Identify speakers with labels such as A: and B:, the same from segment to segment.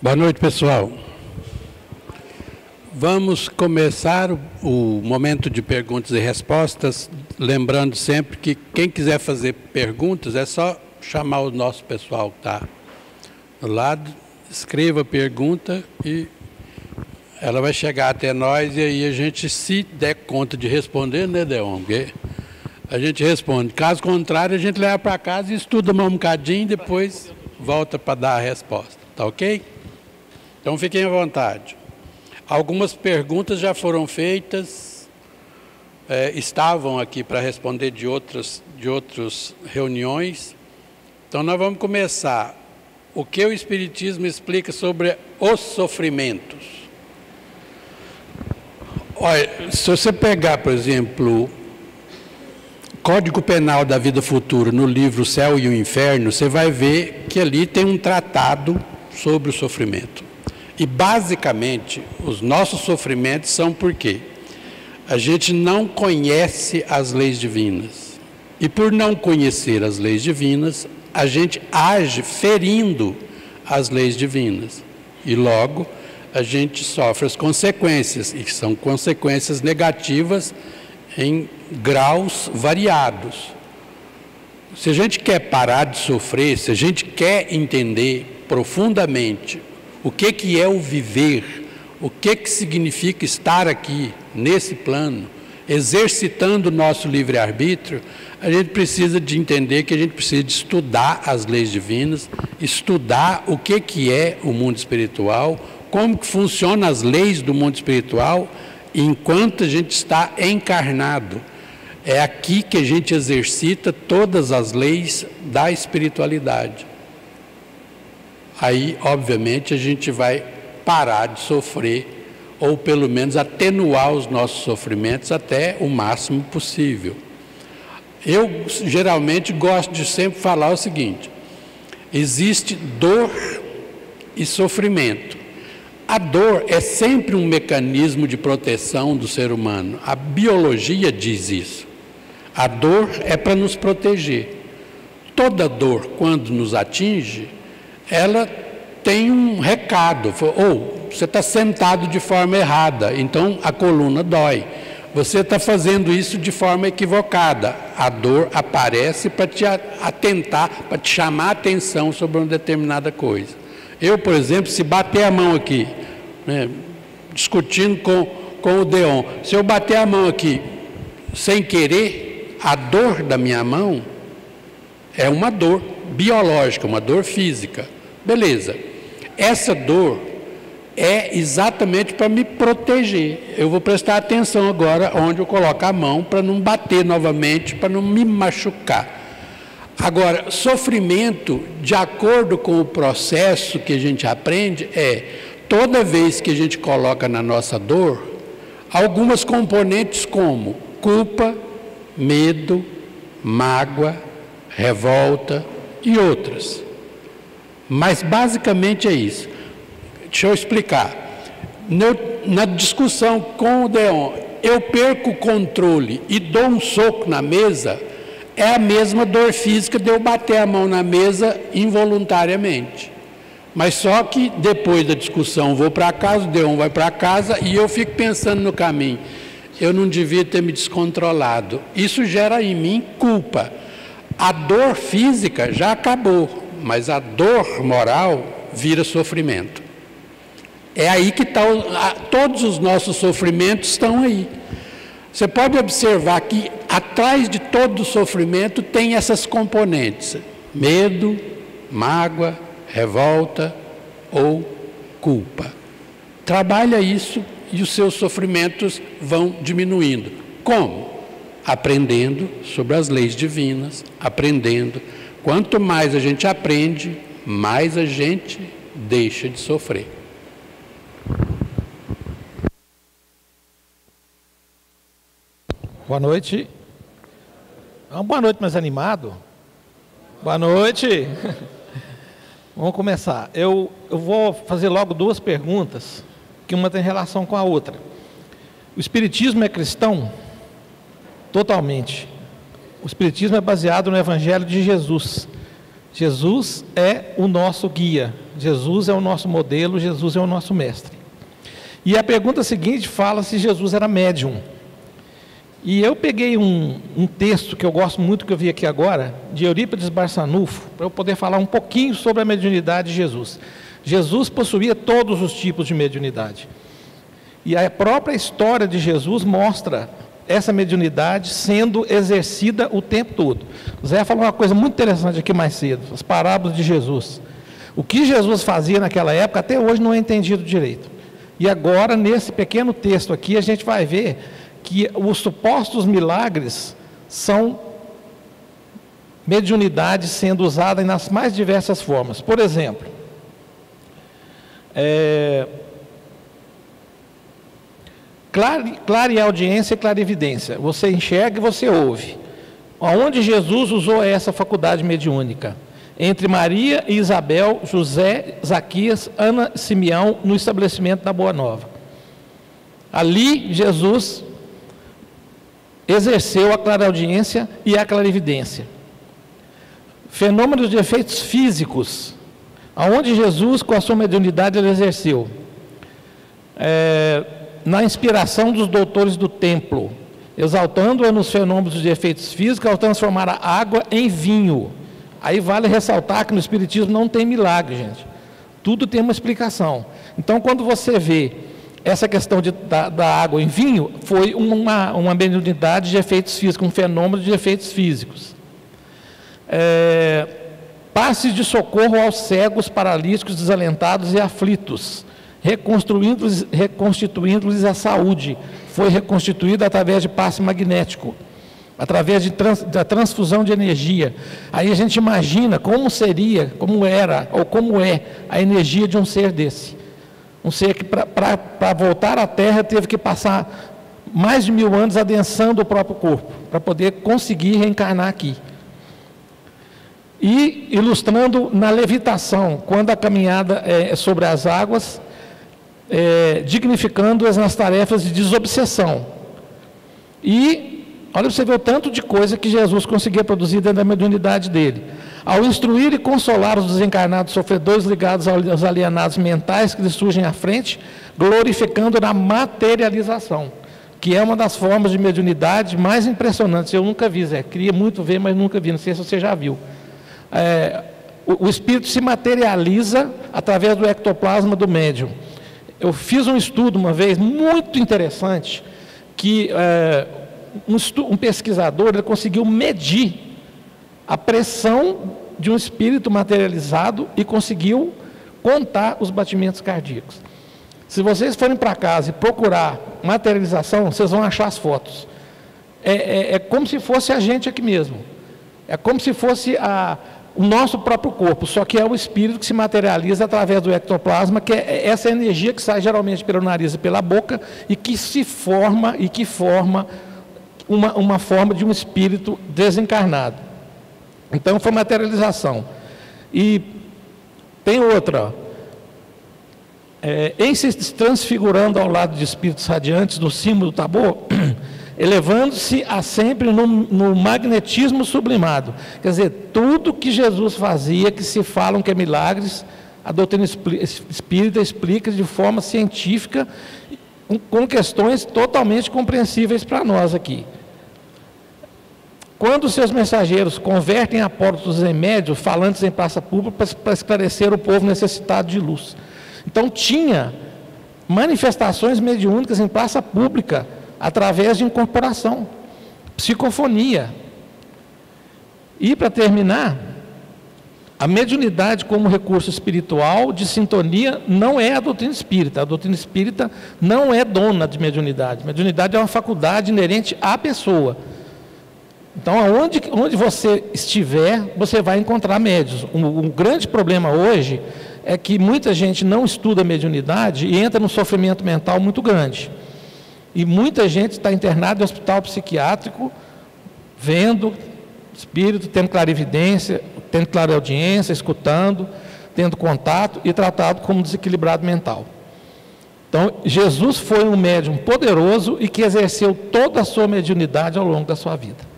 A: Boa noite, pessoal. Vamos começar o momento de perguntas e respostas, lembrando sempre que quem quiser fazer perguntas é só chamar o nosso pessoal que está do lado, escreva a pergunta e ela vai chegar até nós e aí a gente, se der conta de responder, né, Deon? Porque a gente responde. Caso contrário, a gente leva para casa e estuda mais um bocadinho e depois volta para dar a resposta. Tá ok? Então fiquem à vontade. Algumas perguntas já foram feitas, estavam aqui para responder de outras reuniões. Então nós vamos começar. O que o Espiritismo explica sobre os sofrimentos? Olha, se você pegar, por exemplo, Código Penal da Vida Futura, no livro Céu e o Inferno, você vai ver que ali tem um tratado sobre o sofrimento. E, basicamente, os nossos sofrimentos são porque a gente não conhece as leis divinas. E, por não conhecer as leis divinas, a gente age ferindo as leis divinas. E, logo, a gente sofre as consequências, e são consequências negativas em graus variados. Se a gente quer parar de sofrer, se a gente quer entender profundamente o que é o viver, o que significa estar aqui, nesse plano, exercitando o nosso livre-arbítrio, a gente precisa de entender que a gente precisa de estudar as leis divinas, estudar o que é o mundo espiritual, como que funcionam as leis do mundo espiritual, enquanto a gente está encarnado. É aqui que a gente exercita todas as leis da espiritualidade. Aí, obviamente, a gente vai parar de sofrer, ou pelo menos atenuar os nossos sofrimentos até o máximo possível. Eu, geralmente, gosto de sempre falar o seguinte: existe dor e sofrimento. A dor é sempre um mecanismo de proteção do ser humano. A biologia diz isso. A dor é para nos proteger. Toda dor, quando nos atinge, ela tem um recado. Ou você está sentado de forma errada, então a coluna dói. Você está fazendo isso de forma equivocada. A dor aparece para te atentar, para te chamar a atenção sobre uma determinada coisa. Eu, por exemplo, se bater a mão aqui, né, discutindo com o Deon, se eu bater a mão aqui sem querer, a dor da minha mão é uma dor biológica, uma dor física. Beleza. Essa dor é exatamente para me proteger. Eu vou prestar atenção agora onde eu coloco a mão para não bater novamente, para não me machucar. Agora, sofrimento, de acordo com o processo que a gente aprende, toda vez que a gente coloca na nossa dor, algumas componentes como culpa, medo, mágoa, revolta e outras. Mas basicamente é isso. Deixa eu explicar. Na discussão com o Deon, eu perco o controle e dou um soco na mesa, é a mesma dor física de eu bater a mão na mesa involuntariamente. Mas só que depois da discussão vou para casa, o Deon vai para casa e eu fico pensando no caminho. Eu não devia ter me descontrolado. Isso gera em mim culpa. A dor física já acabou, mas a dor moral vira sofrimento. É aí que está, todos os nossos sofrimentos estão aí. Você pode observar que atrás de todo o sofrimento tem essas componentes: medo, mágoa, revolta ou culpa. Trabalha isso e os seus sofrimentos vão diminuindo. Como? Aprendendo sobre as leis divinas, aprendendo. Quanto mais a gente aprende, mais a gente deixa de sofrer.
B: Boa noite. Uma boa noite mais animado. Boa noite. Vamos começar. Eu vou fazer logo duas perguntas, que uma tem relação com a outra. O Espiritismo é cristão? Totalmente. O Espiritismo é baseado no Evangelho de Jesus. Jesus é o nosso guia. Jesus é o nosso modelo, Jesus é o nosso mestre. E a pergunta seguinte fala se Jesus era médium. E eu peguei um texto que eu gosto muito, que eu vi aqui agora, de Eurípides Barçanufo, para eu poder falar um pouquinho sobre a mediunidade de Jesus. Jesus possuía todos os tipos de mediunidade. E a própria história de Jesus mostra essa mediunidade sendo exercida o tempo todo. O Zé falou uma coisa muito interessante aqui mais cedo, as parábolas de Jesus. O que Jesus fazia naquela época, até hoje não é entendido direito. E agora, nesse pequeno texto aqui, a gente vai ver que os supostos milagres são mediunidades sendo usadas nas mais diversas formas. Por exemplo, clareaudiência e clarividência. Você enxerga e você ouve. Onde Jesus usou essa faculdade mediúnica? Entre Maria e Isabel, José, Zaquias, Ana e Simeão, no estabelecimento da Boa Nova. Ali, Jesus exerceu a clareaudiência e a clarividência. Fenômenos de efeitos físicos, aonde Jesus, com a sua mediunidade, ele exerceu. Na inspiração dos doutores do templo, exaltando-a nos fenômenos de efeitos físicos, ao transformar a água em vinho. Aí vale ressaltar que no Espiritismo não tem milagre, gente. Tudo tem uma explicação. Então, quando você vê essa questão da água em vinho, foi uma mediunidade de efeitos físicos, um fenômeno de efeitos físicos. Passes de socorro aos cegos, paralíticos, desalentados e aflitos, reconstituindo-lhes a saúde. Foi reconstituída através de passe magnético, através da transfusão de energia. Aí a gente imagina como seria, como era, ou como é a energia de um ser desse. Um ser que para voltar à Terra teve que passar mais de 1000 anos adensando o próprio corpo, para poder conseguir reencarnar aqui. E ilustrando na levitação, quando a caminhada é sobre as águas, dignificando-as nas tarefas de desobsessão. E olha para você ver o tanto de coisa que Jesus conseguia produzir dentro da mediunidade dele. Ao instruir e consolar os desencarnados sofredores ligados aos alienados mentais que lhes surgem à frente, glorificando na materialização, que é uma das formas de mediunidade mais impressionantes. Eu nunca vi, Zé, queria muito ver, mas nunca vi, não sei se você já viu. O espírito se materializa através do ectoplasma do médium. Eu fiz um estudo uma vez muito interessante, que um pesquisador ele conseguiu medir a pressão de um espírito materializado e conseguiu contar os batimentos cardíacos. Se vocês forem para casa e procurar materialização, vocês vão achar as fotos. É como se fosse a gente aqui mesmo. É como se fosse o nosso próprio corpo, só que é o espírito que se materializa através do ectoplasma, que é essa energia que sai geralmente pelo nariz e pela boca e que se forma e que forma uma forma de um espírito desencarnado. Então foi materialização. E tem outra, em se transfigurando ao lado de espíritos radiantes do símbolo do Tabor, elevando-se a sempre no magnetismo sublimado. Quer dizer, tudo que Jesus fazia, que se falam que é milagres, a doutrina espírita explica de forma científica, com questões totalmente compreensíveis para nós aqui. Quando seus mensageiros convertem apóstolos em médios, falantes em praça pública, para esclarecer o povo necessitado de luz. Então tinha manifestações mediúnicas em praça pública, através de incorporação, psicofonia. E para terminar, a mediunidade como recurso espiritual de sintonia não é a doutrina espírita. A doutrina espírita não é dona de mediunidade. Mediunidade é uma faculdade inerente à pessoa. Então, onde você estiver, você vai encontrar médiuns. Um grande problema hoje é que muita gente não estuda mediunidade e entra num sofrimento mental muito grande. E muita gente está internada em hospital psiquiátrico, vendo espírito, tendo clarividência, tendo clareaudiência, escutando, tendo contato e tratado como desequilibrado mental. Então, Jesus foi um médium poderoso e que exerceu toda a sua mediunidade ao longo da sua vida.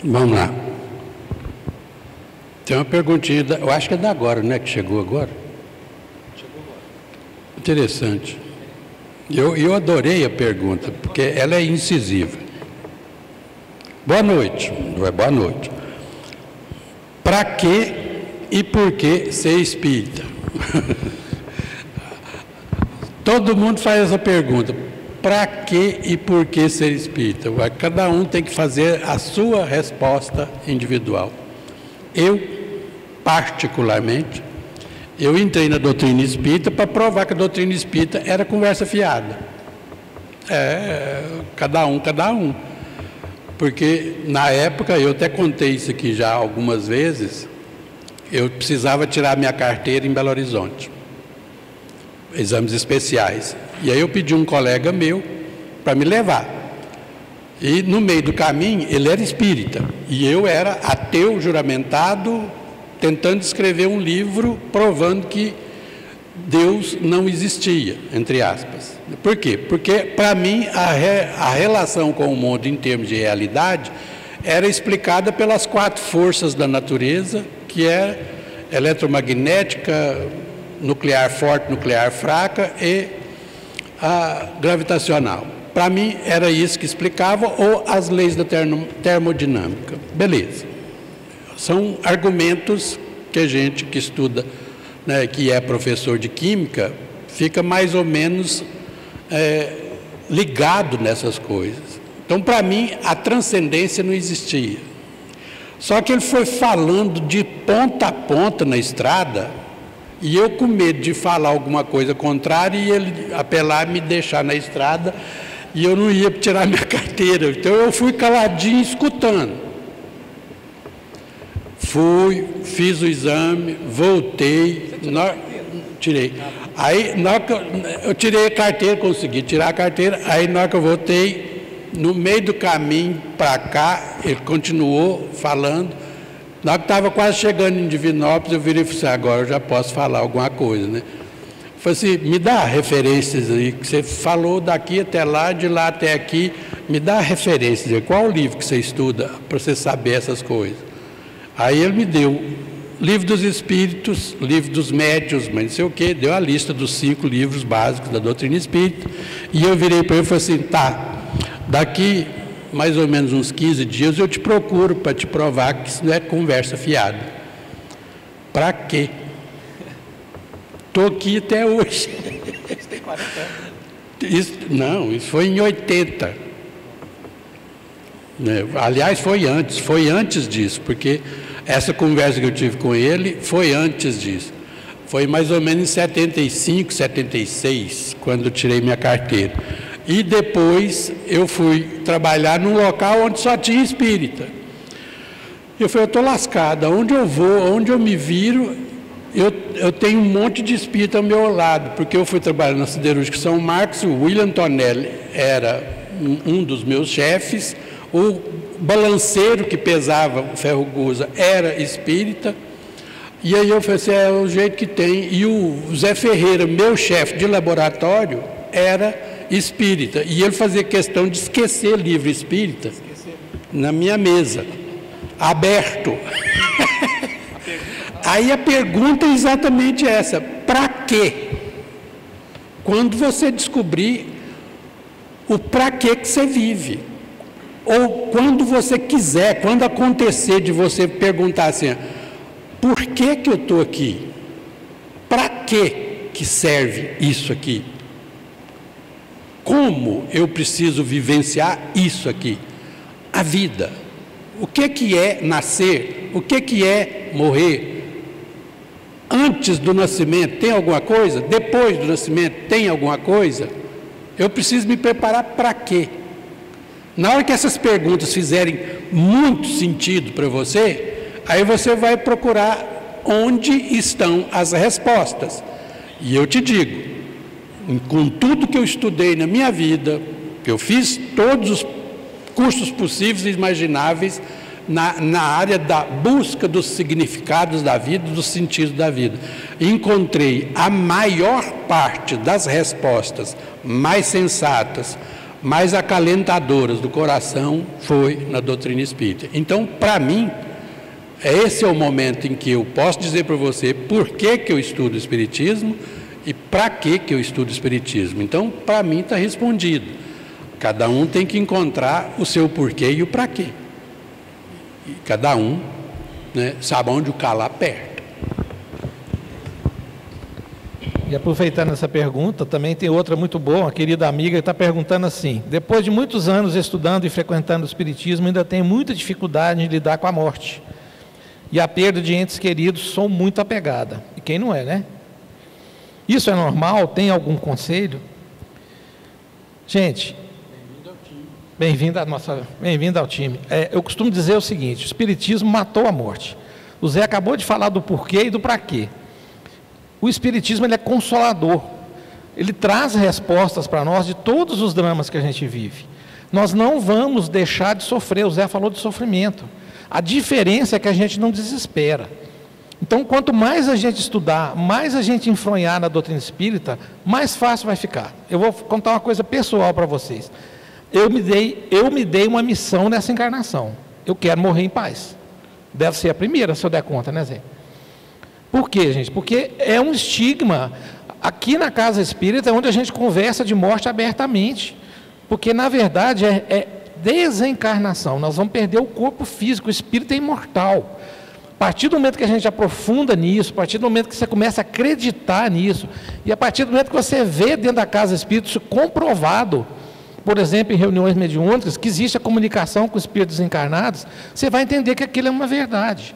A: Vamos lá. Tem uma perguntinha, eu acho que é da agora, né? Que chegou agora. Chegou agora. Interessante. Eu adorei a pergunta, porque ela é incisiva. Boa noite. Boa noite. Para que e por que ser espírita? Todo mundo faz essa pergunta. Para que e por que ser espírita? Cada um tem que fazer a sua resposta individual. Eu, particularmente, eu entrei na doutrina espírita para provar que a doutrina espírita era conversa fiada. Cada um. Porque, na época, eu até contei isso aqui já algumas vezes, eu precisava tirar minha carteira em Belo Horizonte. Exames especiais. E aí eu pedi um colega meu para me levar. E no meio do caminho, ele era espírita. E eu era ateu juramentado, tentando escrever um livro provando que Deus não existia, entre aspas. Por quê? Porque, para mim, a relação com o mundo em termos de realidade era explicada pelas 4 forças da natureza, que é eletromagnética, nuclear forte, nuclear fraca e a gravitacional. Para mim, era isso que explicava, ou as leis da termodinâmica. Beleza. São argumentos que a gente que estuda, né, que é professor de química, fica mais ou menos ligado nessas coisas. Então, para mim, a transcendência não existia. Só que ele foi falando de ponta a ponta na estrada, e eu com medo de falar alguma coisa contrária, e ele apelar, me deixar na estrada, e eu não ia tirar minha carteira. Então, eu fui caladinho, escutando. Fiz o exame, voltei, tirei. Aí, na hora que eu tirei a carteira, consegui tirar a carteira, aí na hora que eu voltei, no meio do caminho para cá, ele continuou falando. Na hora que estava quase chegando em Divinópolis, eu virei e falei assim, agora eu já posso falar alguma coisa, né? Eu falei assim, me dá referências aí, que você falou daqui até lá, de lá até aqui, me dá referências aí, qual o livro que você estuda para você saber essas coisas? Aí ele me deu Livro dos Espíritos, Livro dos Médiuns, mas não sei o quê, deu a lista dos 5 livros básicos da doutrina espírita, e eu virei para ele e falei assim, tá, daqui mais ou menos uns 15 dias eu te procuro para te provar que isso não é conversa fiada. Para quê? Estou aqui até hoje.
B: Você tem 40 anos?
A: Isso foi em 80. Aliás, foi antes disso, porque essa conversa que eu tive com ele foi antes disso. Foi mais ou menos em 75, 76, quando eu tirei minha carteira. E depois eu fui trabalhar num local onde só tinha espírita. Eu falei, eu estou lascado, aonde eu vou, aonde eu me viro, eu tenho um monte de espírita ao meu lado, porque eu fui trabalhar na Siderúrgica São Marcos, o William Tonelli era um dos meus chefes, o balanceiro que pesava o ferro gusa era espírita, e aí eu falei assim, é o jeito que tem. E o Zé Ferreira, meu chefe de laboratório, era espírita, e ele fazia questão de esquecer livro espírita na minha mesa, aberto. Aí a pergunta é exatamente essa, para quê? Quando você descobrir o para quê que você vive, ou quando você quiser, quando acontecer de você perguntar assim, por que eu estou aqui? Para que serve isso aqui? Como eu preciso vivenciar isso aqui? A vida. O que é nascer? O que é morrer? Antes do nascimento tem alguma coisa? Depois do nascimento tem alguma coisa? Eu preciso me preparar para quê? Na hora que essas perguntas fizerem muito sentido para você, aí você vai procurar onde estão as respostas. E eu te digo, com tudo que eu estudei na minha vida, que eu fiz todos os cursos possíveis e imagináveis na área da busca dos significados da vida, dos sentidos da vida, encontrei a maior parte das respostas mais sensatas, mais acalentadoras do coração foi na doutrina espírita. Então, para mim, esse é o momento em que eu posso dizer para você por que eu estudo o Espiritismo e para que eu estudo o Espiritismo. Então, para mim está respondido. Cada um tem que encontrar o seu porquê e o para quê. E cada um, né, sabe onde o calo aperta.
B: E aproveitando essa pergunta, também tem outra muito boa, uma querida amiga que está perguntando assim: depois de muitos anos estudando e frequentando o Espiritismo, ainda tenho muita dificuldade em lidar com a morte. E a perda de entes queridos, sou muito apegada. E quem não é, né? Isso é normal? Tem algum conselho? Gente, bem-vindo ao time. Eu costumo dizer o seguinte: o Espiritismo matou a morte. O Zé acabou de falar do porquê e do para quê. O Espiritismo, ele é consolador. Ele traz respostas para nós de todos os dramas que a gente vive. Nós não vamos deixar de sofrer. O Zé falou de sofrimento. A diferença é que a gente não desespera. Então, quanto mais a gente estudar, mais a gente enfronhar na doutrina espírita, mais fácil vai ficar. Eu vou contar uma coisa pessoal para vocês. Eu me dei uma missão nessa encarnação. Eu quero morrer em paz. Deve ser a primeira, se eu der conta, né, Zé? Por quê, gente? Porque é um estigma. Aqui na Casa Espírita é onde a gente conversa de morte abertamente. Porque, na verdade, é desencarnação. Nós vamos perder o corpo físico. O espírito é imortal. A partir do momento que a gente aprofunda nisso, a partir do momento que você começa a acreditar nisso, e a partir do momento que você vê dentro da Casa Espírita isso comprovado, por exemplo, em reuniões mediúnicas, que existe a comunicação com espíritos encarnados, você vai entender que aquilo é uma verdade.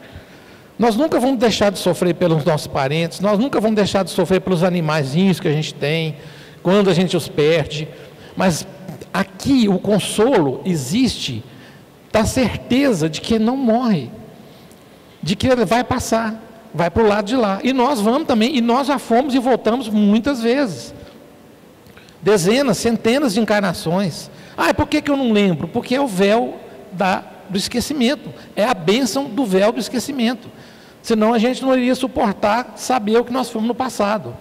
B: Nós nunca vamos deixar de sofrer pelos nossos parentes, nós nunca vamos deixar de sofrer pelos animaizinhos que a gente tem, quando a gente os perde, mas aqui o consolo existe da certeza de que não morre, de que ele vai passar, vai para o lado de lá, e nós vamos também, e nós já fomos e voltamos muitas vezes, dezenas, centenas de encarnações. Por que eu não lembro? Porque é o véu do esquecimento, é a bênção do véu do esquecimento. Senão a gente não iria suportar saber o que nós fomos no passado.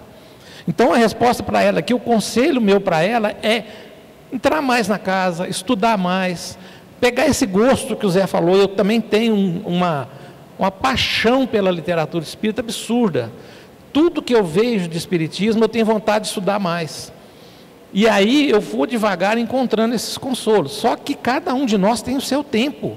B: Então a resposta para ela aqui, o conselho meu para ela é entrar mais na casa, estudar mais, pegar esse gosto que o Zé falou. Eu também tenho uma paixão pela literatura espírita absurda. Tudo que eu vejo de espiritismo eu tenho vontade de estudar mais. E aí eu vou devagar encontrando esses consolos. Só que cada um de nós tem o seu tempo.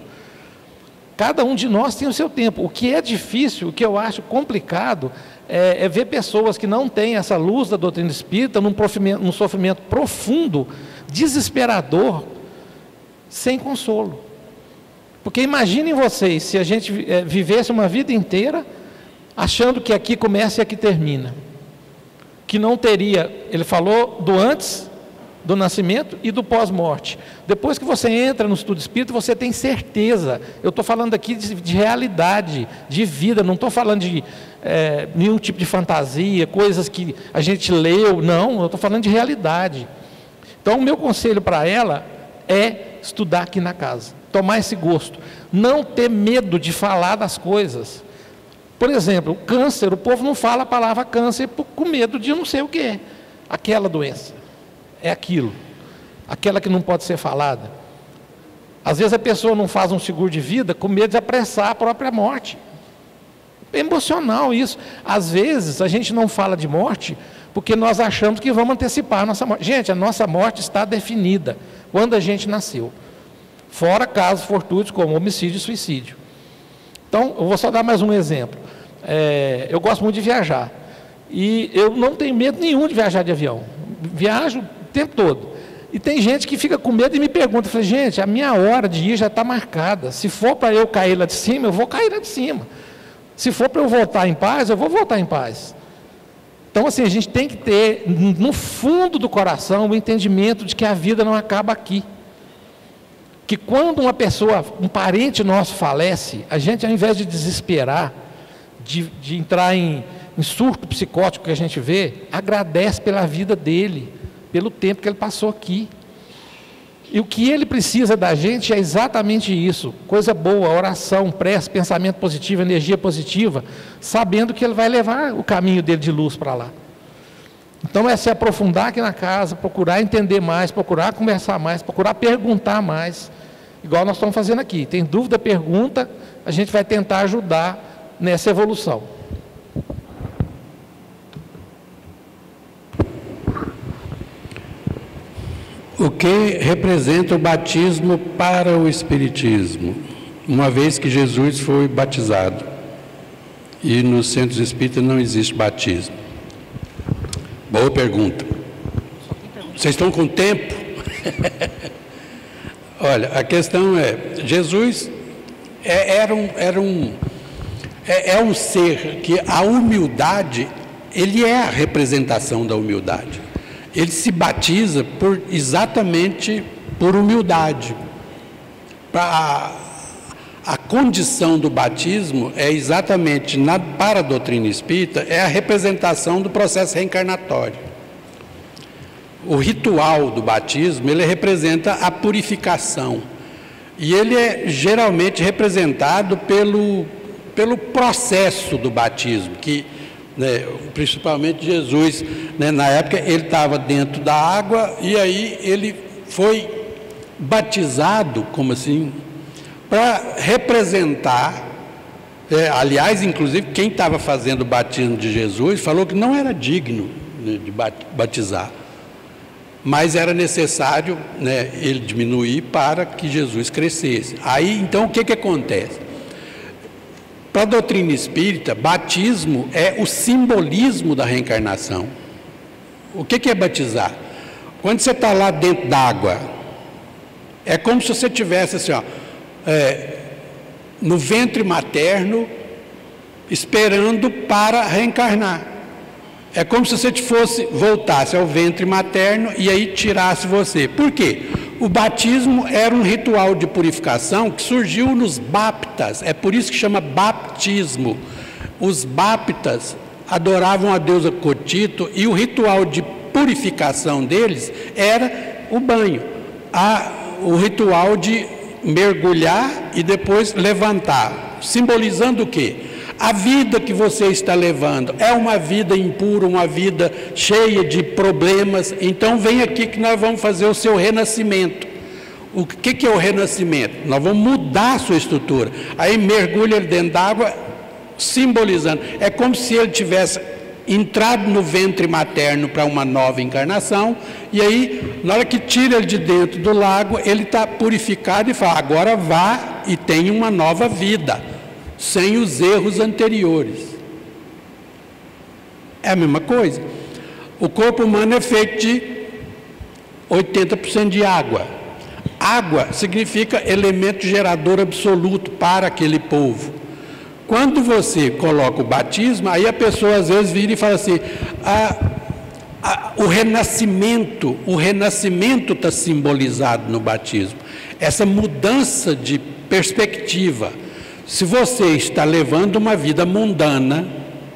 B: Cada um de nós tem o seu tempo. O que é difícil, o que eu acho complicado, é ver pessoas que não têm essa luz da doutrina espírita num sofrimento profundo, desesperador, sem consolo. Porque imaginem vocês, se a gente vivesse uma vida inteira achando que aqui começa e aqui termina. Que não teria, ele falou do antes do nascimento e do pós-morte. Depois que você entra no estudo espírita, você tem certeza. Eu estou falando aqui de realidade, de vida, não estou falando de nenhum tipo de fantasia, coisas que a gente leu, não, eu estou falando de realidade. Então o meu conselho para ela é estudar aqui na casa, tomar esse gosto, não ter medo de falar das coisas. Por exemplo, câncer, o povo não fala a palavra câncer com medo de não sei o que é. Aquela doença, é aquilo, aquela que não pode ser falada. Às vezes a pessoa não faz um seguro de vida com medo de apressar a própria morte. É emocional isso. Às vezes a gente não fala de morte porque nós achamos que vamos antecipar a nossa morte. Gente, a nossa morte está definida quando a gente nasceu. Fora casos fortuitos como homicídio e suicídio. Então, eu vou só dar mais um exemplo. Eu gosto muito de viajar. E eu não tenho medo nenhum de viajar de avião. Viajo o tempo todo. E tem gente que fica com medo e me pergunta, falei, gente, a minha hora de ir já está marcada. Se for para eu cair lá de cima, eu vou cair lá de cima. Se for para eu voltar em paz, eu vou voltar em paz. Então, assim, a gente tem que ter, no fundo do coração, o entendimento de que a vida não acaba aqui. Que quando uma pessoa, um parente nosso falece, a gente, ao invés de desesperar, de entrar em surto psicótico que a gente vê, agradece pela vida dele, pelo tempo que ele passou aqui. E o que ele precisa da gente é exatamente isso, coisa boa, oração, prece, pensamento positivo, energia positiva, sabendo que ele vai levar o caminho dele de luz para lá. Então é se aprofundar aqui na casa, procurar entender mais, procurar conversar mais, procurar perguntar mais, igual nós estamos fazendo aqui. Tem dúvida, pergunta, a gente vai tentar ajudar nessa evolução.
A: O que representa o batismo para o Espiritismo, uma vez que Jesus foi batizado e nos centros espíritas não existe batismo? Boa pergunta. Vocês estão com tempo? Olha, a questão é, Jesus é um ser que a humildade, ele é a representação da humildade. Ele se batiza exatamente por humildade. A condição do batismo é exatamente, para a doutrina espírita, é a representação do processo reencarnatório. O ritual do batismo, ele representa a purificação. E ele é geralmente representado pelo processo do batismo, que, né, principalmente Jesus, né, na época ele estava dentro da água e aí ele foi batizado, como assim, para representar, aliás, inclusive, quem estava fazendo o batismo de Jesus falou que não era digno, né, de batizar, mas era necessário, né, ele diminuir para que Jesus crescesse. Aí, então, o que acontece? Para a doutrina espírita, batismo é o simbolismo da reencarnação. O que é batizar? Quando você está lá dentro d'água, é como se você estivesse assim, ó, no ventre materno, esperando para reencarnar. É como se você voltasse ao ventre materno e aí tirasse você. Por quê? O batismo era um ritual de purificação que surgiu nos baptas, é por isso que chama baptismo. Os baptas adoravam a deusa Cotito e o ritual de purificação deles era o banho, o ritual de mergulhar e depois levantar, simbolizando o quê? A vida que você está levando é uma vida impura, uma vida cheia de problemas, então vem aqui que nós vamos fazer o seu renascimento. O que é o renascimento? Nós vamos mudar a sua estrutura. Aí mergulha ele dentro d'água, simbolizando. É como se ele tivesse entrado no ventre materno para uma nova encarnação, e aí, na hora que tira ele de dentro do lago, ele está purificado e fala, agora vá e tenha uma nova vida, sem os erros anteriores. É a mesma coisa. O corpo humano é feito de 80% de água. Água significa elemento gerador absoluto para aquele povo. Quando você coloca o batismo, aí a pessoa às vezes vira e fala assim, o renascimento está simbolizado no batismo. Essa mudança de perspectiva. Se você está levando uma vida mundana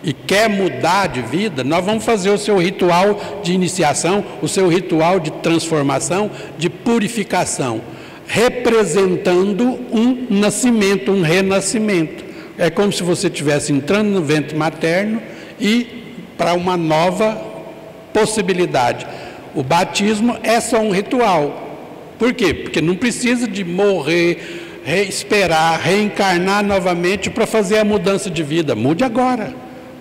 A: e quer mudar de vida, nós vamos fazer o seu ritual de iniciação, o seu ritual de transformação, de purificação, representando um nascimento, um renascimento. É como se você estivesse entrando no ventre materno e para uma nova possibilidade. O batismo é só um ritual. Por quê? Porque não precisa de morrer, esperar, reencarnar novamente para fazer a mudança de vida. Mude agora.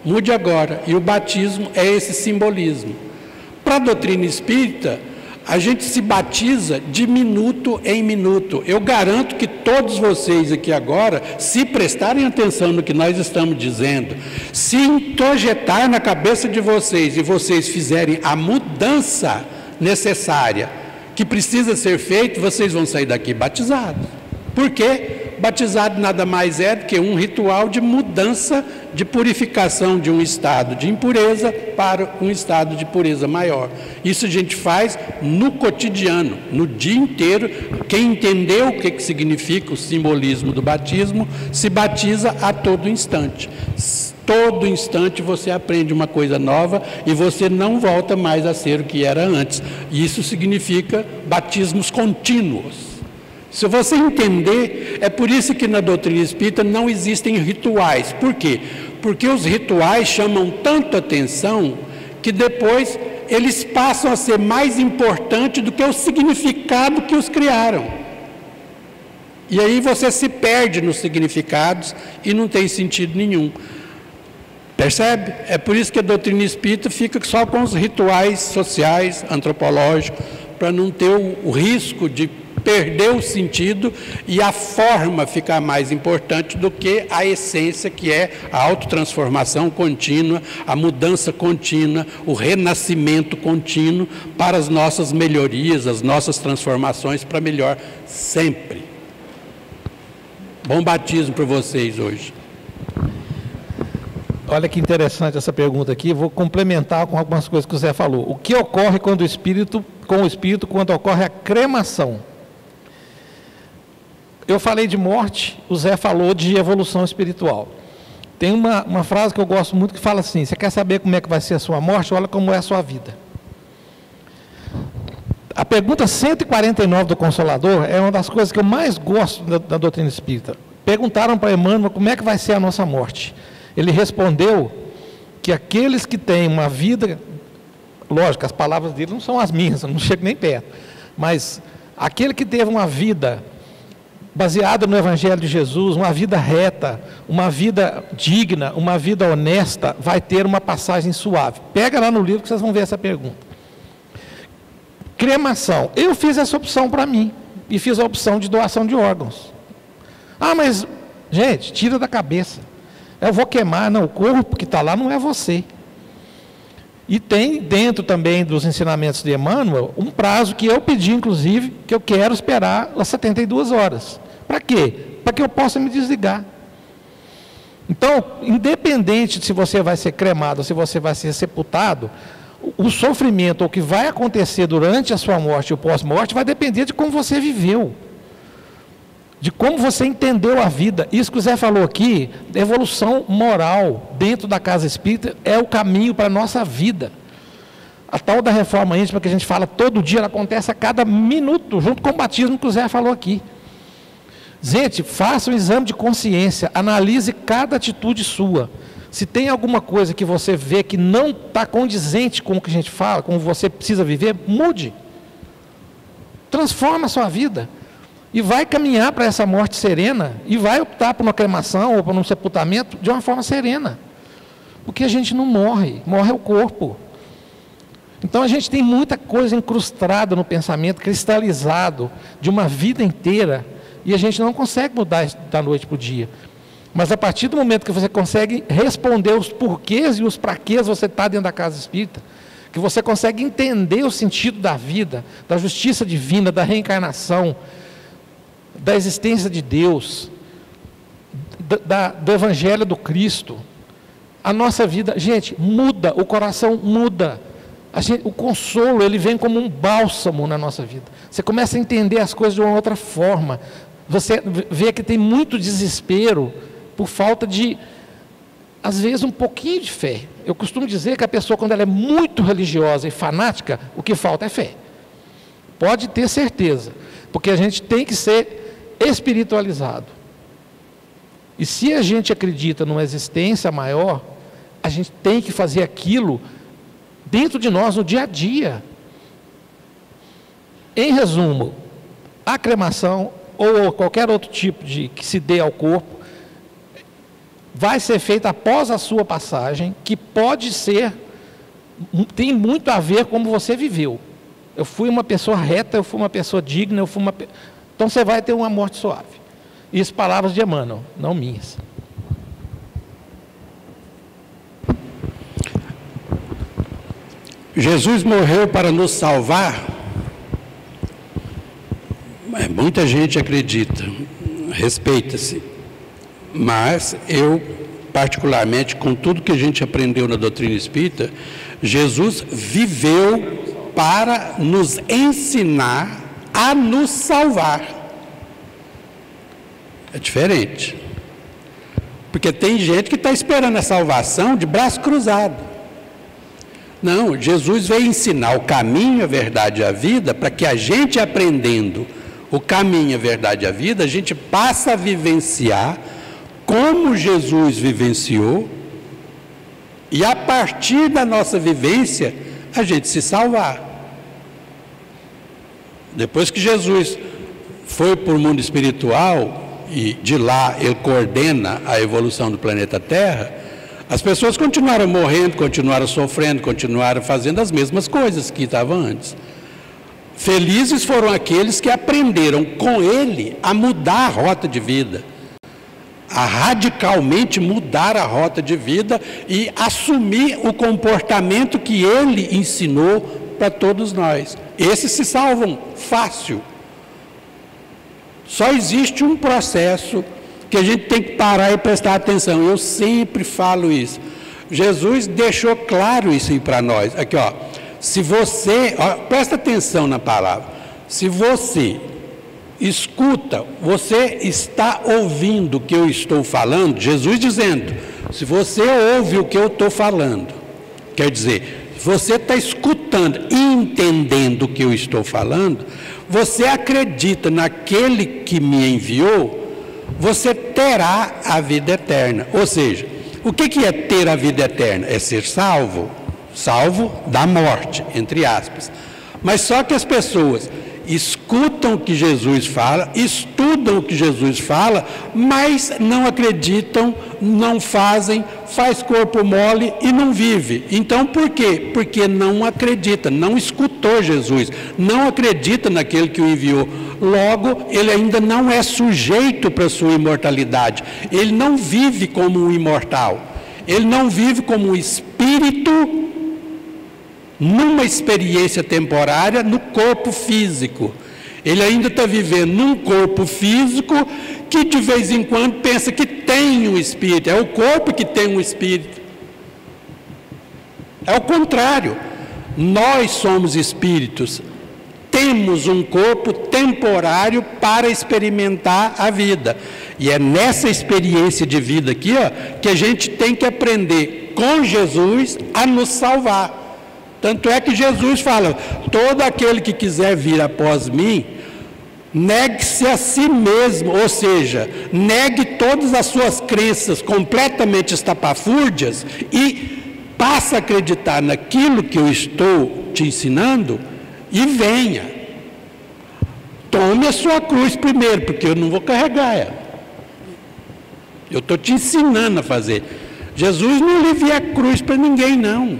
A: Mude agora. E o batismo é esse simbolismo. Para a doutrina espírita, a gente se batiza de minuto em minuto. Eu garanto que todos vocês aqui agora, se prestarem atenção no que nós estamos dizendo, se introjetar na cabeça de vocês e vocês fizerem a mudança necessária que precisa ser feita, vocês vão sair daqui batizados. Por quê? Batizado nada mais é do que um ritual de mudança, de purificação de um estado de impureza para um estado de pureza maior. Isso a gente faz no cotidiano, no dia inteiro. Quem entendeu o que significa o simbolismo do batismo, se batiza a todo instante. Todo instante você aprende uma coisa nova e você não volta mais a ser o que era antes. Isso significa batismos contínuos. Se você entender, é por isso que na doutrina espírita não existem rituais. Por quê? Porque os rituais chamam tanto atenção que depois eles passam a ser mais importantes do que o significado que os criaram. E aí você se perde nos significados e não tem sentido nenhum. Percebe? É por isso que a doutrina espírita fica só com os rituais sociais, antropológicos, para não ter o risco de perder o sentido e a forma ficar mais importante do que a essência, que é a autotransformação contínua, a mudança contínua, o renascimento contínuo para as nossas melhorias, as nossas transformações para melhor sempre. Bom batismo para vocês hoje.
B: Olha que interessante essa pergunta aqui, vou complementar com algumas coisas que o Zé falou. O que ocorre com o espírito quando ocorre a cremação? Eu falei de morte, o Zé falou de evolução espiritual. Tem uma frase que eu gosto muito que fala assim: você quer saber como é que vai ser a sua morte? Olha como é a sua vida. A pergunta 149 do Consolador é uma das coisas que eu mais gosto da doutrina espírita. Perguntaram para Emmanuel como é que vai ser a nossa morte. Ele respondeu que aqueles que têm uma vida, lógico, as palavras dele não são as minhas, eu não chego nem perto, mas aquele que teve uma vida baseada no Evangelho de Jesus, uma vida reta, uma vida digna, uma vida honesta, vai ter uma passagem suave. Pega lá no livro que vocês vão ver essa pergunta. Cremação. Eu fiz essa opção para mim e fiz a opção de doação de órgãos. Ah, mas, gente, tira da cabeça. Eu vou queimar, não, o corpo que está lá não é você. E tem dentro também dos ensinamentos de Emmanuel um prazo que eu pedi, inclusive, que eu quero esperar as 72 horas. Para quê? Para que eu possa me desligar. Então, independente de se você vai ser cremado ou se você vai ser sepultado, o sofrimento, o que vai acontecer durante a sua morte e o pós-morte, vai depender de como você viveu, de como você entendeu a vida. Isso que o Zé falou aqui, evolução moral dentro da casa espírita, é o caminho para a nossa vida. A tal da reforma íntima que a gente fala todo dia, ela acontece a cada minuto, junto com o batismo que o Zé falou aqui. Gente, faça um exame de consciência, analise cada atitude sua. Se tem alguma coisa que você vê que não está condizente com o que a gente fala, como você precisa viver, mude. Transforma a sua vida. E vai caminhar para essa morte serena, e vai optar por uma cremação ou por um sepultamento de uma forma serena. Porque a gente não morre, morre o corpo. Então a gente tem muita coisa incrustada no pensamento, cristalizado, de uma vida inteira, e a gente não consegue mudar isso da noite para o dia. Mas a partir do momento que você consegue responder os porquês e os praquês, você está dentro da casa espírita, que você consegue entender o sentido da vida, da justiça divina, da reencarnação, da existência de Deus, do Evangelho do Cristo, a nossa vida, gente, muda, o coração muda. O consolo, ele vem como um bálsamo na nossa vida. Você começa a entender as coisas de uma outra forma. Você vê que tem muito desespero por falta de, às vezes, um pouquinho de fé. Eu costumo dizer que a pessoa, quando ela é muito religiosa e fanática, o que falta é fé. Pode ter certeza, porque a gente tem que ser espiritualizado. E se a gente acredita numa existência maior, a gente tem que fazer aquilo dentro de nós, no dia a dia. Em resumo, a cremação ou qualquer outro tipo de que se dê ao corpo vai ser feita após a sua passagem, que pode ser, tem muito a ver com como você viveu. Eu fui uma pessoa reta, eu fui uma pessoa digna, então você vai ter uma morte suave. Isso palavras de Emmanuel, não minhas.
A: Jesus morreu para nos salvar? Muita gente acredita, respeita-se, mas eu, particularmente, com tudo que a gente aprendeu na doutrina espírita, Jesus viveu para nos ensinar a nos salvar. É diferente, porque tem gente que está esperando a salvação de braço cruzado. Não, Jesus veio ensinar o caminho, a verdade e a vida, para que a gente, aprendendo o caminho, a verdade e a vida, a gente passa a vivenciar como Jesus vivenciou, e a partir da nossa vivência, a gente se salvar. Depois que Jesus foi para o mundo espiritual, e de lá ele coordena a evolução do planeta Terra, as pessoas continuaram morrendo, continuaram sofrendo, continuaram fazendo as mesmas coisas que estavam antes. Felizes foram aqueles que aprenderam com ele a mudar a rota de vida, a radicalmente mudar a rota de vida e assumir o comportamento que ele ensinou para todos nós. Esses se salvam fácil. Só existe um processo que a gente tem que parar e prestar atenção. Eu sempre falo isso. Jesus deixou claro isso aí para nós. Aqui, ó. Se você, ó, presta atenção na palavra. Se você escuta, você está ouvindo o que eu estou falando, Jesus dizendo, se você ouve o que eu estou falando, quer dizer, se você está escutando e entendendo o que eu estou falando, você acredita naquele que me enviou, você terá a vida eterna. Ou seja, o que é ter a vida eterna? É ser salvo, salvo da morte, entre aspas. Mas só que as pessoas escutam o que Jesus fala, estudam o que Jesus fala, mas não acreditam, não fazem, faz corpo mole e não vive. Então por quê? Porque não acredita, não escutou Jesus, não acredita naquele que o enviou. Logo, ele ainda não é sujeito para a sua imortalidade. Ele não vive como um imortal. Ele não vive como um espírito numa experiência temporária no corpo físico. Ele ainda está vivendo num corpo físico que de vez em quando pensa que tem um espírito. É o corpo que tem um espírito. É o contrário. Nós somos espíritos. Temos um corpo temporário para experimentar a vida. E é nessa experiência de vida aqui, ó, que a gente tem que aprender com Jesus a nos salvar. Tanto é que Jesus fala, todo aquele que quiser vir após mim, negue-se a si mesmo, ou seja, negue todas as suas crenças completamente estapafúrdias e passe a acreditar naquilo que eu estou te ensinando e venha. Tome a sua cruz primeiro, porque eu não vou carregar ela. Eu estou te ensinando a fazer. Jesus não alivia a cruz para ninguém, não.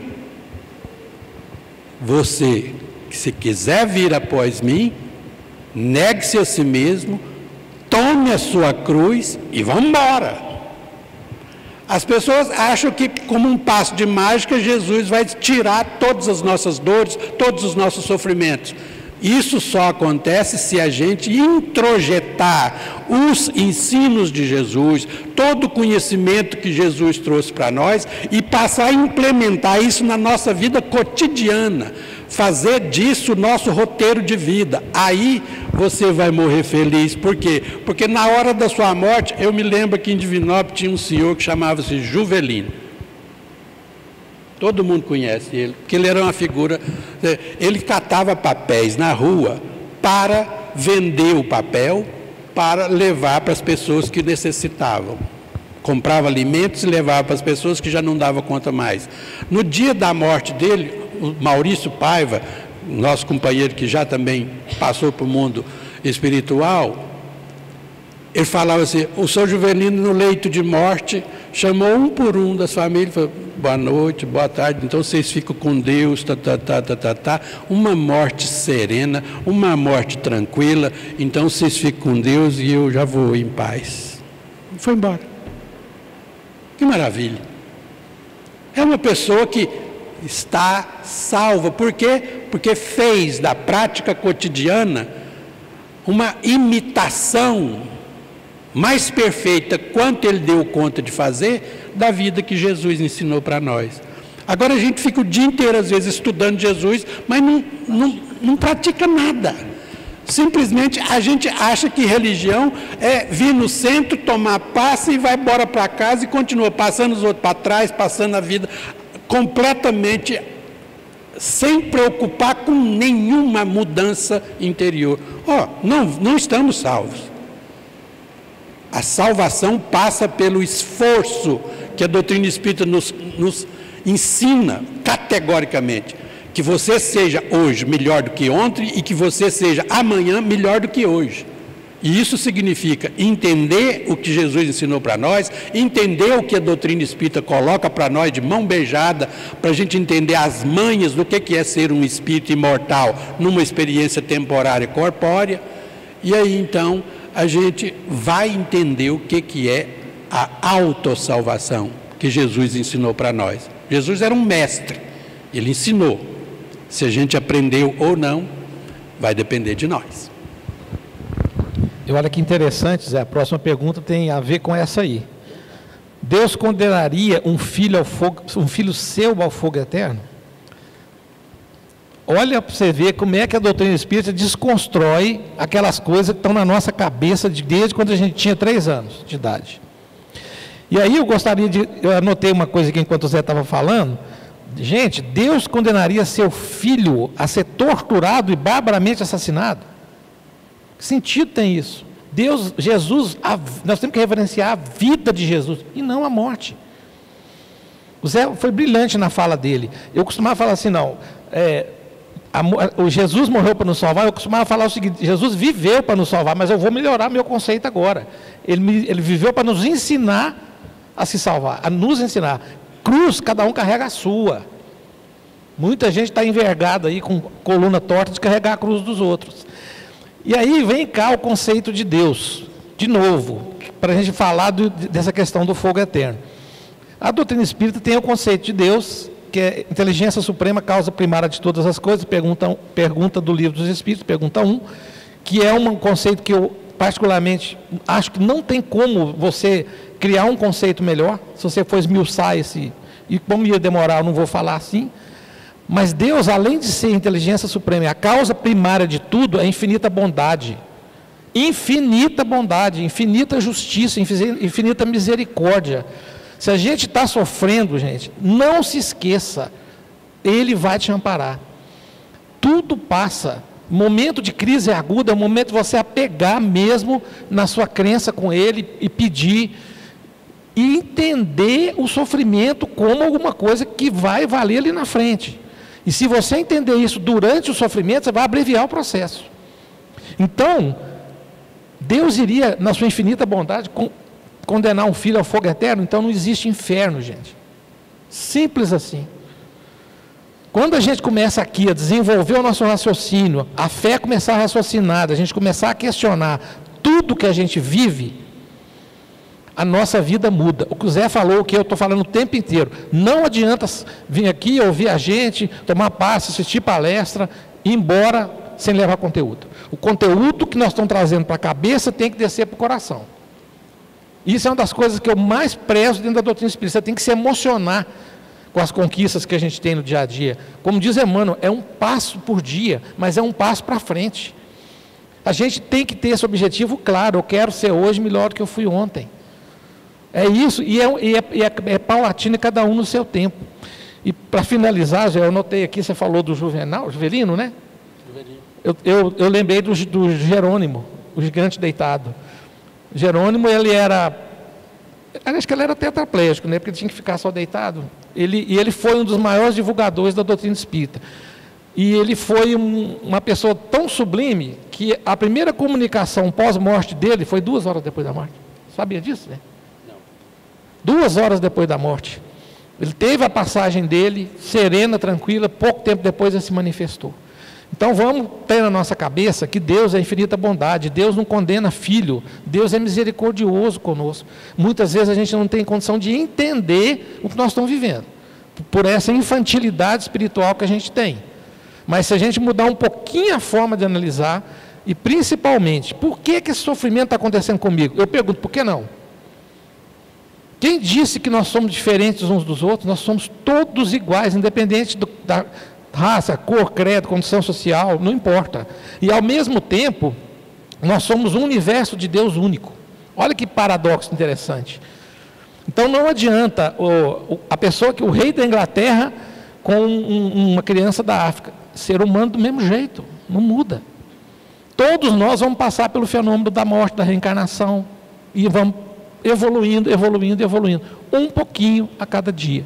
A: Você, se quiser vir após mim, negue-se a si mesmo, tome a sua cruz e vamos embora. As pessoas acham que, como um passo de mágica, Jesus vai tirar todas as nossas dores, todos os nossos sofrimentos. Isso só acontece se a gente introjetar os ensinos de Jesus, todo o conhecimento que Jesus trouxe para nós e passar a implementar isso na nossa vida cotidiana, fazer disso o nosso roteiro de vida. Aí você vai morrer feliz. Por quê? Porque na hora da sua morte, eu me lembro que em Divinópolis tinha um senhor que chamava-se Juvelino. Todo mundo conhece ele, porque ele era uma figura. Ele catava papéis na rua para vender o papel, para levar para as pessoas que necessitavam. Comprava alimentos e levava para as pessoas que já não davam conta mais. No dia da morte dele, o Maurício Paiva, nosso companheiro que já também passou para o mundo espiritual, ele falava assim, o São Juvelino no leito de morte chamou um por um das famílias, falou, boa noite, boa tarde, então vocês ficam com Deus, uma morte serena, uma morte tranquila, então vocês ficam com Deus e eu já vou em paz. E foi embora. Que maravilha. É uma pessoa que está salva. Por quê? Porque fez da prática cotidiana uma imitação mais perfeita, quanto ele deu conta de fazer, da vida que Jesus ensinou para nós. Agora a gente fica o dia inteiro, às vezes, estudando Jesus, mas não pratica nada. Simplesmente a gente acha que religião é vir no centro, tomar passe e vai embora para casa e continua passando os outros para trás, passando a vida completamente sem preocupar com nenhuma mudança interior. Não estamos salvos. A salvação passa pelo esforço que a doutrina espírita nos ensina categoricamente, que você seja hoje melhor do que ontem e que você seja amanhã melhor do que hoje. E isso significa entender o que Jesus ensinou para nós, entender o que a doutrina espírita coloca para nós de mão beijada, para a gente entender as manhas do que é ser um espírito imortal numa experiência temporária e corpórea. E aí então a gente vai entender o que é a autossalvação que Jesus ensinou para nós. Jesus era um mestre, ele ensinou. Se a gente aprendeu ou não, vai depender de nós.
B: E olha que interessante, Zé, a próxima pergunta tem a ver com essa aí. Deus condenaria um filho seu ao fogo eterno? Olha para você ver como é que a doutrina espírita desconstrói aquelas coisas que estão na nossa cabeça desde quando a gente tinha 3 anos de idade. E aí eu anotei uma coisa aqui enquanto o Zé estava falando. Gente, Deus condenaria seu filho a ser torturado e barbaramente assassinado? Que sentido tem isso? Nós temos que reverenciar a vida de Jesus e não a morte. O Zé foi brilhante na fala dele. Eu costumava falar assim, o Jesus morreu para nos salvar. Eu costumava falar o seguinte: Jesus viveu para nos salvar, mas eu vou melhorar meu conceito agora. Ele viveu para nos ensinar a se salvar, a nos ensinar. Cruz, cada um carrega a sua. Muita gente está envergada aí com coluna torta de carregar a cruz dos outros. E aí vem cá o conceito de Deus, de novo, para a gente falar dessa questão do fogo eterno. A doutrina espírita tem o conceito de Deus, que é inteligência suprema, causa primária de todas as coisas, pergunta do Livro dos Espíritos, pergunta 1, que é um conceito que eu particularmente acho que não tem como você criar um conceito melhor, se você for esmiuçar e como ia demorar, eu não vou falar assim. Mas Deus, além de ser inteligência suprema, a causa primária de tudo é infinita bondade, infinita justiça, infinita misericórdia. Se a gente está sofrendo, gente, não se esqueça, Ele vai te amparar. Tudo passa. Momento de crise aguda é o momento de você apegar mesmo na sua crença com Ele e pedir, e entender o sofrimento como alguma coisa que vai valer ali na frente. E se você entender isso durante o sofrimento, você vai abreviar o processo. Então, Deus iria, na sua infinita bondade, condenar um filho ao fogo eterno? Então não existe inferno, gente. Simples assim. Quando a gente começa aqui a desenvolver o nosso raciocínio, a fé começar a raciocinar, a gente começar a questionar tudo que a gente vive, a nossa vida muda. O que o Zé falou, o que eu estou falando o tempo inteiro. Não adianta vir aqui, ouvir a gente, tomar passe, assistir palestra, e ir embora sem levar conteúdo. O conteúdo que nós estamos trazendo para a cabeça tem que descer para o coração. Isso é uma das coisas que eu mais prezo dentro da doutrina espírita. Você tem que se emocionar com as conquistas que a gente tem no dia a dia. Como diz Emmanuel, é um passo por dia, mas é um passo para frente. A gente tem que ter esse objetivo claro. Eu quero ser hoje melhor do que eu fui ontem. É isso, e é paulatino, cada um no seu tempo. E para finalizar, eu anotei aqui, você falou do Juvelino, né? Juvelino. Eu lembrei do Jerônimo, o gigante deitado. Jerônimo, acho que ele era tetraplégico, né? Porque ele tinha que ficar só deitado. Ele foi um dos maiores divulgadores da doutrina espírita. E ele foi uma pessoa tão sublime que a primeira comunicação pós-morte dele foi 2 horas depois da morte. Sabia disso, né? 2 horas depois da morte. Ele teve a passagem dele, serena, tranquila, pouco tempo depois ele se manifestou. Então vamos ter na nossa cabeça que Deus é infinita bondade, Deus não condena filho, Deus é misericordioso conosco. Muitas vezes a gente não tem condição de entender o que nós estamos vivendo, por essa infantilidade espiritual que a gente tem. Mas se a gente mudar um pouquinho a forma de analisar, e principalmente, por que esse sofrimento está acontecendo comigo? Eu pergunto, por que não? Quem disse que nós somos diferentes uns dos outros? Nós somos todos iguais, independente da raça, cor, credo, condição social, não importa. E ao mesmo tempo, nós somos um universo de Deus único. Olha que paradoxo interessante. Então não adianta a pessoa que o rei da Inglaterra com uma criança da África, ser humano do mesmo jeito, não muda. Todos nós vamos passar pelo fenômeno da morte, da reencarnação, e vamos evoluindo, um pouquinho a cada dia.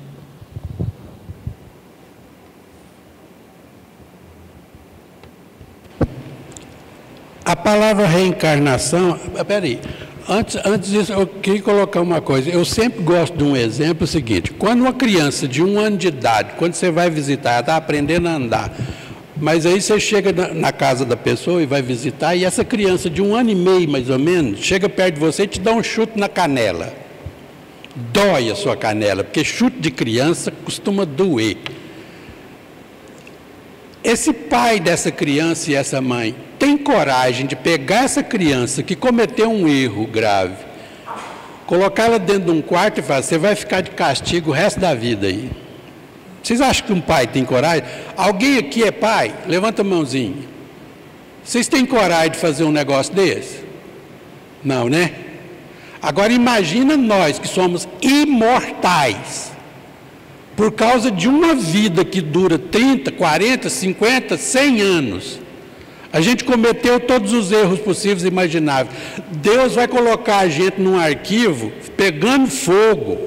A: A palavra reencarnação... Peraí, antes disso eu queria colocar uma coisa. Eu sempre gosto de um exemplo seguinte. Quando uma criança de 1 ano de idade, quando você vai visitar, ela está aprendendo a andar, mas aí você chega na casa da pessoa e vai visitar, e essa criança de 1 ano e meio, mais ou menos, chega perto de você e te dá um chute na canela. Dói a sua canela, porque chute de criança costuma doer. Esse pai dessa criança e essa mãe tem coragem de pegar essa criança que cometeu um erro grave, colocar ela dentro de um quarto e falar: você vai ficar de castigo o resto da vida aí. Vocês acham que um pai tem coragem? Alguém aqui é pai? Levanta a mãozinha. Vocês têm coragem de fazer um negócio desse? Não, né? Agora imagina nós que somos imortais, por causa de uma vida que dura 30, 40, 50, 100 anos. A gente cometeu todos os erros possíveis e imagináveis. Deus vai colocar a gente num arquivo pegando fogo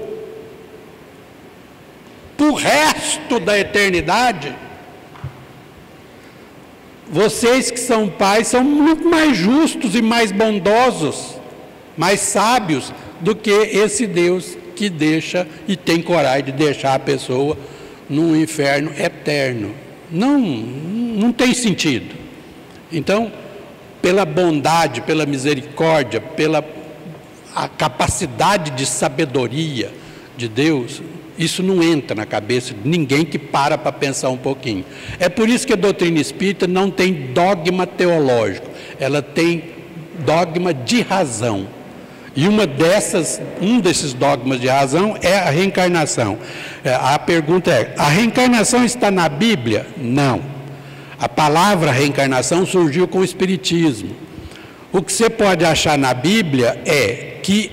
A: para o resto da eternidade. Vocês que são pais são muito mais justos e mais bondosos, mais sábios do que esse Deus que deixa e tem coragem de deixar a pessoa num inferno eterno. Não tem sentido. Então, pela bondade, pela misericórdia, pela a capacidade de sabedoria de Deus, isso não entra na cabeça de ninguém que para pensar um pouquinho. É por isso que a doutrina espírita não tem dogma teológico, ela tem dogma de razão. E um desses dogmas de razão é a reencarnação. A pergunta é: a reencarnação está na Bíblia? Não. A palavra reencarnação surgiu com o Espiritismo. O que você pode achar na Bíblia é que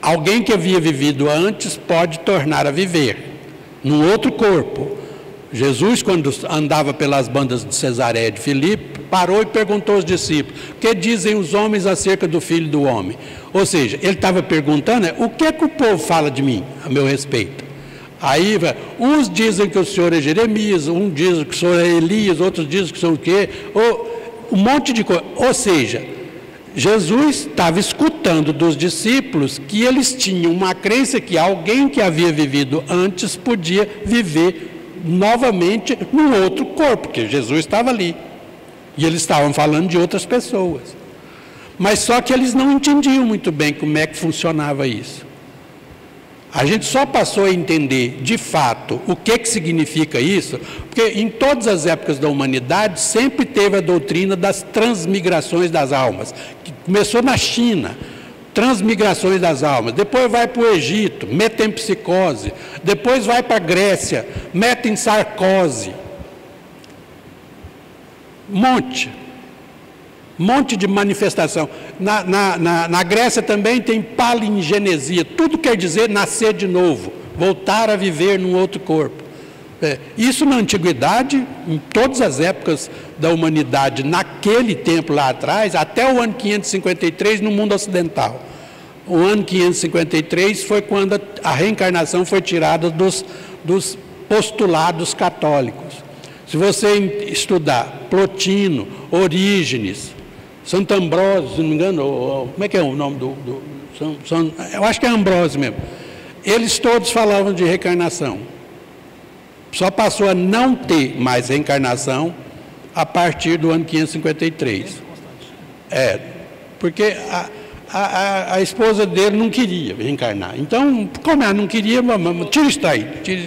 A: alguém que havia vivido antes pode tornar a viver num outro corpo. Jesus, quando andava pelas bandas de Cesareia de Filipe, parou e perguntou aos discípulos: o que dizem os homens acerca do Filho do Homem? Ou seja, ele estava perguntando: o que é que o povo fala de mim, a meu respeito? Aí, uns dizem que o senhor é Jeremias, uns dizem que o senhor é Elias, outros dizem que o senhor o quê? Um monte de coisa. Ou seja, Jesus estava escutando dos discípulos que eles tinham uma crença que alguém que havia vivido antes podia viver novamente num outro corpo, porque Jesus estava ali. E eles estavam falando de outras pessoas. Mas só que eles não entendiam muito bem como é que funcionava isso. A gente só passou a entender, de fato, o que significa isso, porque em todas as épocas da humanidade sempre teve a doutrina das transmigrações das almas, que começou na China, transmigrações das almas, depois vai para o Egito, metempsicose, depois vai para a Grécia, metensarcose, monte de manifestação. Na Grécia também tem palingenesia, tudo quer dizer nascer de novo, voltar a viver num outro corpo. Isso na antiguidade, em todas as épocas da humanidade, naquele tempo lá atrás, até o ano 553 no mundo ocidental. O ano 553 foi quando a reencarnação foi tirada dos postulados católicos. Se você estudar Plotino, Orígenes, Santo Ambrósio, se não me engano, como é que é o nome eu acho que é Ambrósio mesmo. Eles todos falavam de reencarnação. Só passou a não ter mais reencarnação a partir do ano 553. Porque a esposa dele não queria reencarnar. Então, como ela não queria, tira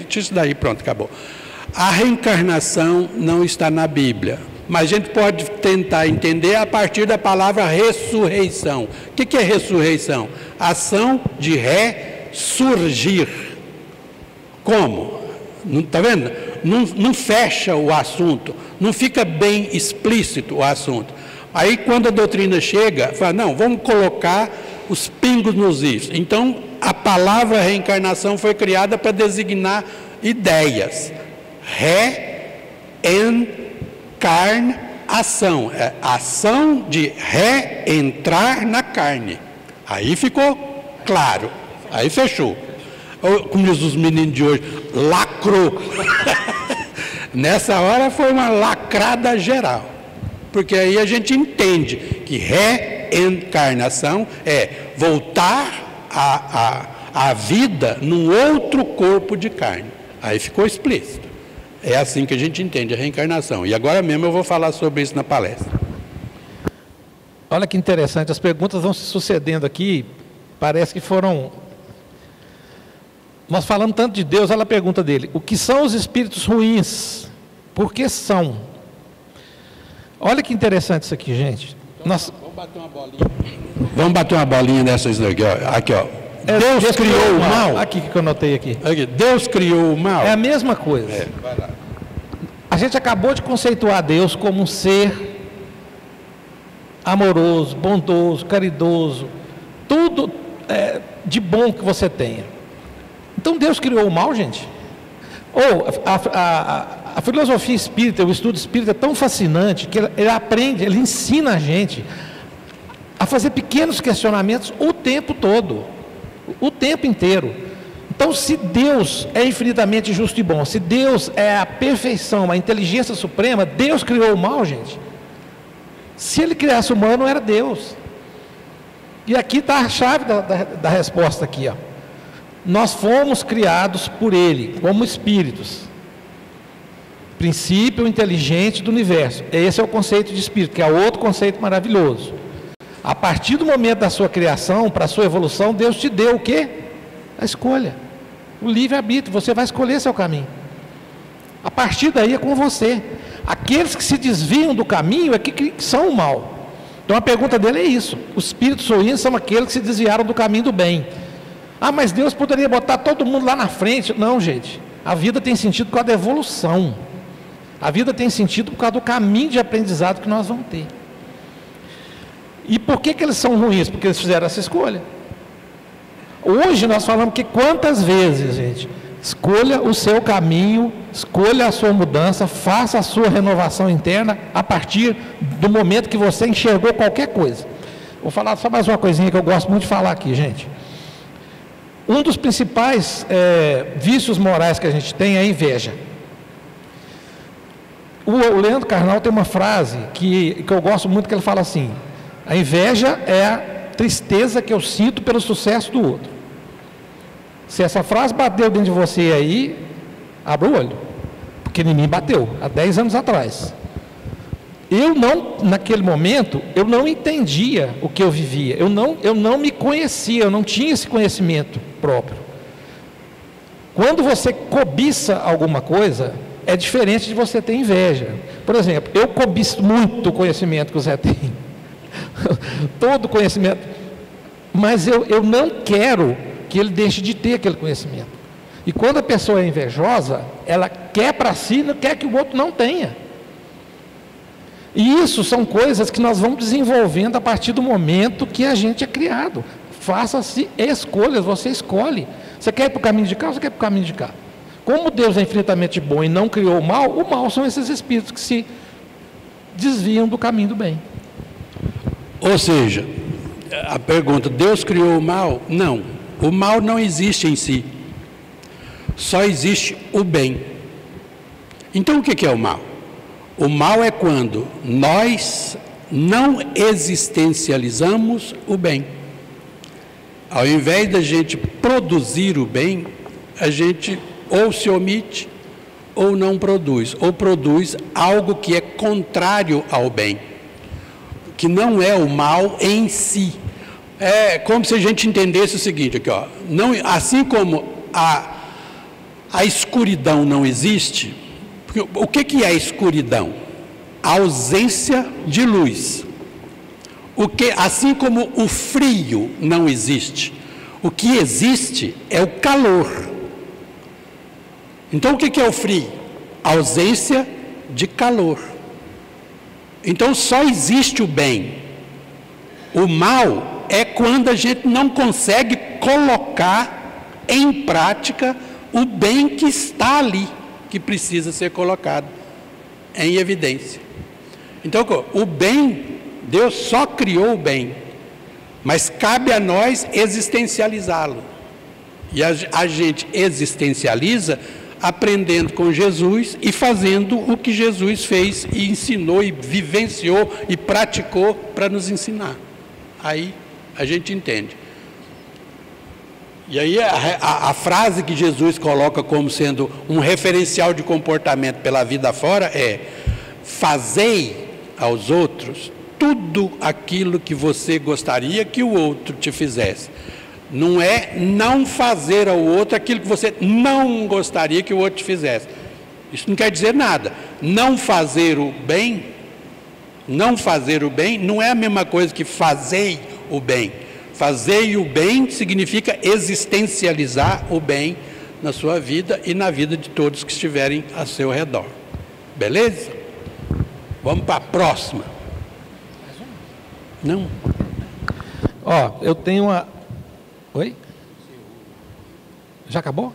A: isso daí, pronto, acabou. A reencarnação não está na Bíblia. Mas a gente pode tentar entender a partir da palavra ressurreição. O que é ressurreição? Ação de ressurgir. Como? Está vendo? Não fecha o assunto, não fica bem explícito o assunto. Aí quando a doutrina chega, fala: não, vamos colocar os pingos nos is. Então a palavra reencarnação foi criada para designar ideias. Reencarnação, ação de reentrar na carne. Aí ficou claro, aí fechou. Como diz os meninos de hoje, lacrou. Nessa hora foi uma lacrada geral, porque aí a gente entende que reencarnação é voltar à vida num outro corpo de carne. Aí ficou explícito. É assim que a gente entende a reencarnação. E agora mesmo eu vou falar sobre isso na palestra.
B: Olha que interessante, as perguntas vão se sucedendo aqui, parece que foram... Nós falamos tanto de Deus, ela pergunta dele, o que são os espíritos ruins? Por que são? Olha que interessante isso aqui, gente. Vamos bater uma bolinha. Vamos bater uma bolinha dessas daqui, ó. Aqui, ó. Deus criou o mal. Aqui que eu anotei aqui.
A: Deus criou o mal.
B: É a mesma coisa.
A: Vai lá.
B: A gente acabou de conceituar Deus como um ser amoroso, bondoso, caridoso, tudo de bom que você tenha. Então Deus criou o mal, gente? Ou a filosofia espírita, o estudo espírita é tão fascinante que ele aprende, ele ensina a gente a fazer pequenos questionamentos o tempo todo, o tempo inteiro. Então, se Deus é infinitamente justo e bom, se Deus é a perfeição, a inteligência suprema, Deus criou o mal, gente. Se Ele criasse o mal, não era Deus. E aqui está a chave da resposta aqui, ó. Nós fomos criados por Ele, como espíritos. Princípio inteligente do universo. Esse é o conceito de espírito, que é outro conceito maravilhoso. A partir do momento da sua criação, para a sua evolução, Deus te deu o quê? A escolha. O livre-arbítrio, você vai escolher seu caminho. A partir daí é com você. Aqueles que se desviam do caminho é que são o mal. Então a pergunta dele é isso. Os espíritos ruins são aqueles que se desviaram do caminho do bem. Ah, mas Deus poderia botar todo mundo lá na frente. Não, gente. A vida tem sentido por causa da evolução. A vida tem sentido por causa do caminho de aprendizado que nós vamos ter. E por que eles são ruins? Porque eles fizeram essa escolha. Hoje nós falamos que quantas vezes, gente, escolha o seu caminho, escolha a sua mudança, faça a sua renovação interna a partir do momento que você enxergou qualquer coisa. Vou falar só mais uma coisinha que eu gosto muito de falar aqui, gente. Um dos principais vícios morais que a gente tem é a inveja. O Leandro Carnal tem uma frase que eu gosto muito, que ele fala assim: a inveja é a tristeza que eu sinto pelo sucesso do outro. Se essa frase bateu dentro de você aí, abra o olho, porque em mim bateu, há 10 anos atrás. Naquele momento, eu não entendia o que eu vivia, eu não me conhecia, eu não tinha esse conhecimento próprio. Quando você cobiça alguma coisa, é diferente de você ter inveja. Por exemplo, eu cobiço muito o conhecimento que o Zé tem, todo conhecimento, mas eu não quero que ele deixe de ter aquele conhecimento. E quando a pessoa é invejosa, ela quer para si, não quer que o outro não tenha. E isso são coisas que nós vamos desenvolvendo a partir do momento que a gente é criado. Faça-se escolhas, você escolhe. Você quer ir para o caminho de cá ou você quer ir para o caminho de cá? Como Deus é infinitamente bom e não criou o mal são esses espíritos que se desviam do caminho do bem.
A: Ou seja, a pergunta, Deus criou o mal? Não. O mal não existe em si. Só existe o bem. Então o que é o mal? O mal é quando nós não existencializamos o bem. Ao invés da gente produzir o bem, a gente ou se omite ou não produz, ou produz algo que é contrário ao bem, que não é o mal em si. É como se a gente entendesse o seguinte aqui, ó, não, assim como a escuridão não existe, porque o que é a escuridão? A ausência de luz. Assim como o frio não existe, o que existe é o calor. Então o que é o frio? A ausência de calor. Então só existe o bem. O mal é quando a gente não consegue colocar em prática o bem que está ali, que precisa ser colocado em evidência. Então, o bem, Deus só criou o bem, mas cabe a nós existencializá-lo. E a gente existencializa aprendendo com Jesus e fazendo o que Jesus fez e ensinou e vivenciou e praticou para nos ensinar. Aí a gente entende. E aí a frase que Jesus coloca como sendo um referencial de comportamento pela vida fora é: fazei aos outros tudo aquilo que você gostaria que o outro te fizesse. Não é não fazer ao outro aquilo que você não gostaria que o outro te fizesse. Isso não quer dizer nada. Não fazer o bem não é a mesma coisa que fazei o bem. Fazei o bem significa existencializar o bem na sua vida e na vida de todos que estiverem a seu redor. Beleza? Vamos para a próxima. Não?
B: Ó, eu tenho uma... Oi? Já acabou?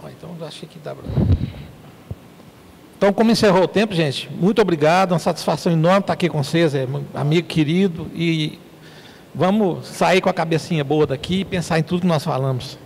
B: Ó, então eu achei que dá pra... Então, como encerrou o tempo, gente, muito obrigado, uma satisfação enorme estar aqui com vocês, amigo querido, e vamos sair com a cabecinha boa daqui e pensar em tudo que nós falamos.